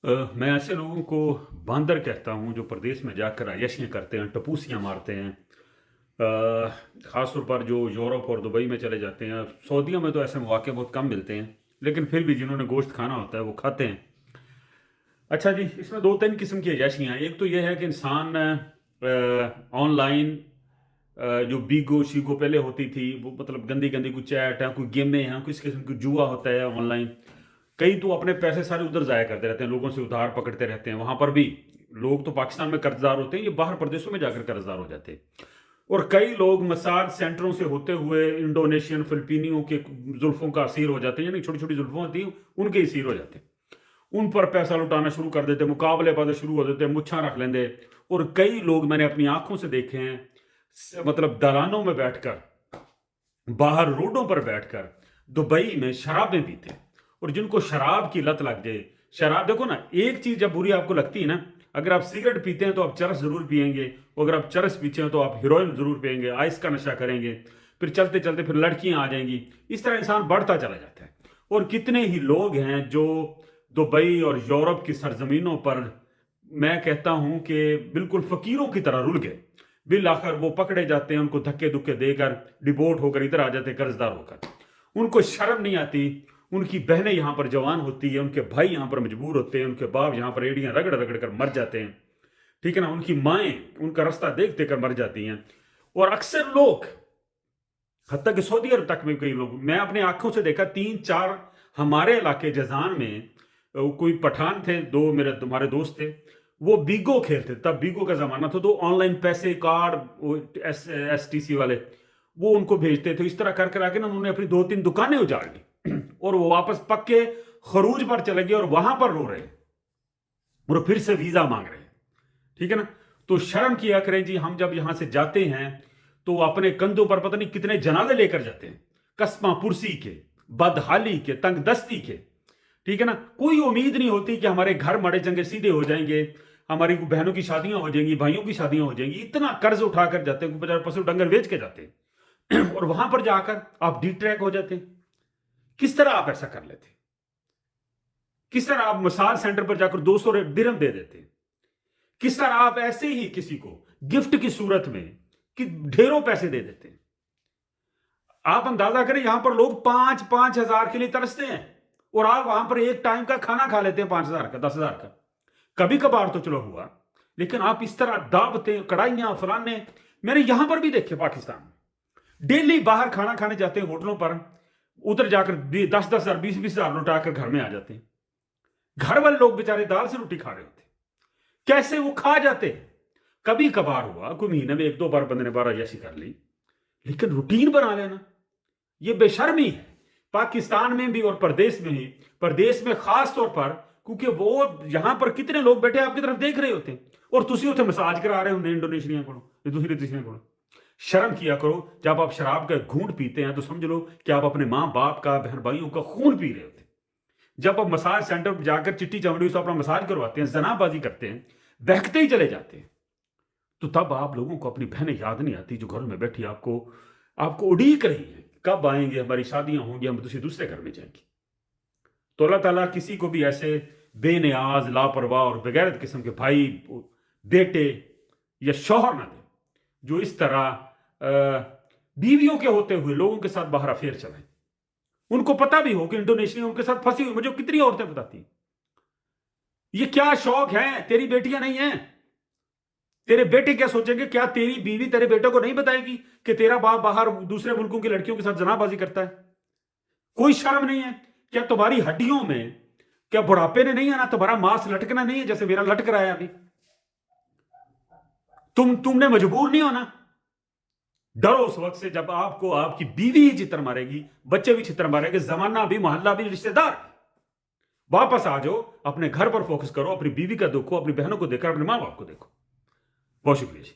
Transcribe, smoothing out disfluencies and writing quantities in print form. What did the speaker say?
मैं ऐसे लोगों को बांदर कहता हूँ जो प्रदेश में जाकर अय्याशियाँ करते हैं, टपूसियाँ मारते हैं। ख़ास तौर पर जो यूरोप और दुबई में चले जाते हैं। सऊदीया में तो ऐसे मौके बहुत कम मिलते हैं, लेकिन फिर भी जिन्होंने गोश्त खाना होता है वो खाते हैं। अच्छा जी, इसमें दो तीन किस्म की अय्याशियाँ हैं। एक तो ये है कि इंसान ऑनलाइन जो बीगो शीगो पहले होती थी, वो मतलब गंदी गंदी कोई चैट है, कोई गेमें हैं, किस किस्म की जुआ होता है ऑनलाइन। कई तो अपने पैसे सारे उधर ज़ाया करते रहते हैं, लोगों से उधार पकड़ते रहते हैं। वहाँ पर भी लोग तो पाकिस्तान में कर्जदार होते हैं, ये बाहर प्रदेशों में जाकर कर्जदार हो जाते हैं। और कई लोग मसाज सेंटरों से होते हुए इंडोनेशियन फिलिपीनियों के जुल्फों का असीर हो जाते हैं, यानी छोटी छोटी जुल्फों होती हैं उनके असीर हो जाते हैं। उन पर पैसा लुटाना शुरू कर देते, मुकाबलेबाजी शुरू हो देते, मुच्छा रख लेंगे। और कई लोग मैंने अपनी आंखों से देखे हैं, मतलब दलानों में बैठकर, बाहर रोडों पर बैठकर दुबई में शराबें पीते हैं। और जिनको शराब की लत लग जाए, शराब देखो ना, एक चीज जब बुरी आपको लगती है ना, अगर आप सिगरेट पीते हैं तो आप चरस जरूर पिएंगे, और अगर आप चरस पीते हैं तो आप हीरोइन जरूर पिएंगे, आइस का नशा करेंगे, फिर चलते चलते फिर लड़कियां आ जाएंगी। इस तरह इंसान बढ़ता चला जाता है। और कितने ही लोग हैं जो दुबई और यूरोप की सरजमीनों पर, मैं कहता हूं कि बिल्कुल फकीरों की तरह रुल गए। बिल आखिर वो पकड़े जाते हैं, उनको धक्के धुक्के देकर डिपोर्ट होकर इधर आ जाते हैं कर्जदार होकर। उनको शर्म नहीं आती। उनकी बहनें यहां पर जवान होती है, उनके भाई यहां पर मजबूर होते हैं, उनके बाप यहां पर एड़ियां रगड़ रगड़ कर मर जाते हैं, ठीक है ना। उनकी माएं उनका रास्ता देखते कर मर जाती हैं। और अक्सर लोग, हत्ता कि सऊदी अरब तक में कई लोग, मैं अपने आंखों से देखा, 3-4 हमारे इलाके जजान में कोई पठान थे, दो मेरे तुम्हारे दोस्त थे, वो बीगो खेलते। तब बीगो का जमाना था, तो ऑनलाइन पैसे कार्ड STC वाले वो उनको भेजते थे। इस तरह कर कर आके ना उन्होंने अपनी 2-3 दुकानें उजाड़ ली और वो वापस पक्के खरूज पर चले गए और वहां पर रो रहे और फिर से वीजा मांग रहे हैं, ठीक है ना। तो शर्म किया करें जी। हम जब यहां से जाते हैं तो अपने कंधों पर पता नहीं कितने जनाजे लेकर जाते हैं, कस्मा पुरसी के, बदहाली के, तंगदस्ती के, ठीक है ना। कोई उम्मीद नहीं होती कि हमारे घर मड़े चंगे सीधे हो जाएंगे, हमारी बहनों की शादियां हो जाएंगी, भाइयों की शादियां हो जाएंगी। इतना कर्ज उठाकर जाते हैं, बाजार पशु डंगर बेच के जाते हैं और वहां पर जाकर आप डिट्रैक हो जाते हैं। किस तरह आप ऐसा कर लेते? किस तरह आप मसाज सेंटर पर जाकर 200 दिरहम दे देते? किस तरह आप ऐसे ही किसी को गिफ्ट की सूरत में कि ढेरों पैसे दे देते? आप अंदाजा करें, यहां पर लोग 5-5 हजार के लिए तरसते हैं और आप वहां पर एक टाइम का खाना खा लेते हैं 5 हजार का, 10 हजार का। कभी कभार तो चलो हुआ, लेकिन आप इस तरह दावतें, कड़ाइयां, फलाने, मैंने यहां पर भी देखे पाकिस्तान में। डेली बाहर खाना खाने जाते हैं होटलों पर, उधर जाकर 10-10 हजार, 20-20 हजार लुटाकर घर में आ जाते हैं। घर वाले लोग बेचारे दाल से रोटी खा रहे होते, कैसे वो खा जाते। कभी कभार हुआ, कोई महीने में 1-2 बार बंदे ने 12 अय्याशी कर ली, लेकिन रूटीन बना लेना ये बेशर्मी है। पाकिस्तान में भी और प्रदेश में ही, प्रदेश में खास तौर पर, क्योंकि वो यहां पर कितने लोग बैठे आपकी तरफ देख रहे होते हैं और तुसी उसे मसाज करा रहे होंगे इंडोनेशिया को, दूसरी देशियों को। शर्म किया करो। जब आप शराब का घूंट पीते हैं तो समझ लो कि आप अपने मां बाप का, बहन भाइयों का खून पी रहे होते। जब आप मसाज सेंटर पर जाकर चिट्टी चमड़ी से अपना मसाज करवाते हैं, जनाबाजी करते हैं, बहकते ही चले जाते हैं, तो तब आप लोगों को अपनी बहनें याद नहीं आती जो घरों में बैठी आपको आपको उड़ीक रही है, कब आएंगे, हमारी शादियां होंगी, हम दूसरे घर में जाएंगे। तो अल्लाह ताला किसी को भी ऐसे बेनियाज, लापरवाह और बगैरत किस्म के भाई, बेटे या शौहर ना दे जो इस तरह बीवियों के होते हुए लोगों के साथ बाहर अफेयर चलाएं। उनको पता भी हो कि इंडोनेशिया उनके साथ फंसी हुई। मुझे कितनी औरतें बताती, ये क्या शौक है, तेरी बेटियां नहीं है, तेरे बेटे क्या सोचेंगे, क्या तेरी बीवी तेरे बेटे को नहीं बताएगी कि तेरा बाप बाहर दूसरे मुल्कों की लड़कियों के साथ जनाबाजी करता है? कोई शर्म नहीं है? क्या तुम्हारी हड्डियों में, क्या बुढ़ापे ने नहीं आना, तुम्हारा मांस लटकना नहीं है जैसे मेरा लटक रहा है अभी? तुमने मजबूर नहीं होना। डरो उस वक्त से जब आपको आपकी बीवी ही चित्तर मारेगी, बच्चे भी चित्तर मारेंगे, जमाना भी, मोहल्ला भी, रिश्तेदार। वापस आ जाओ, अपने घर पर फोकस करो, अपनी बीवी का देखो, अपनी बहनों को देखो, अपने मां बाप को देखो। बहुत शुक्रिया जी।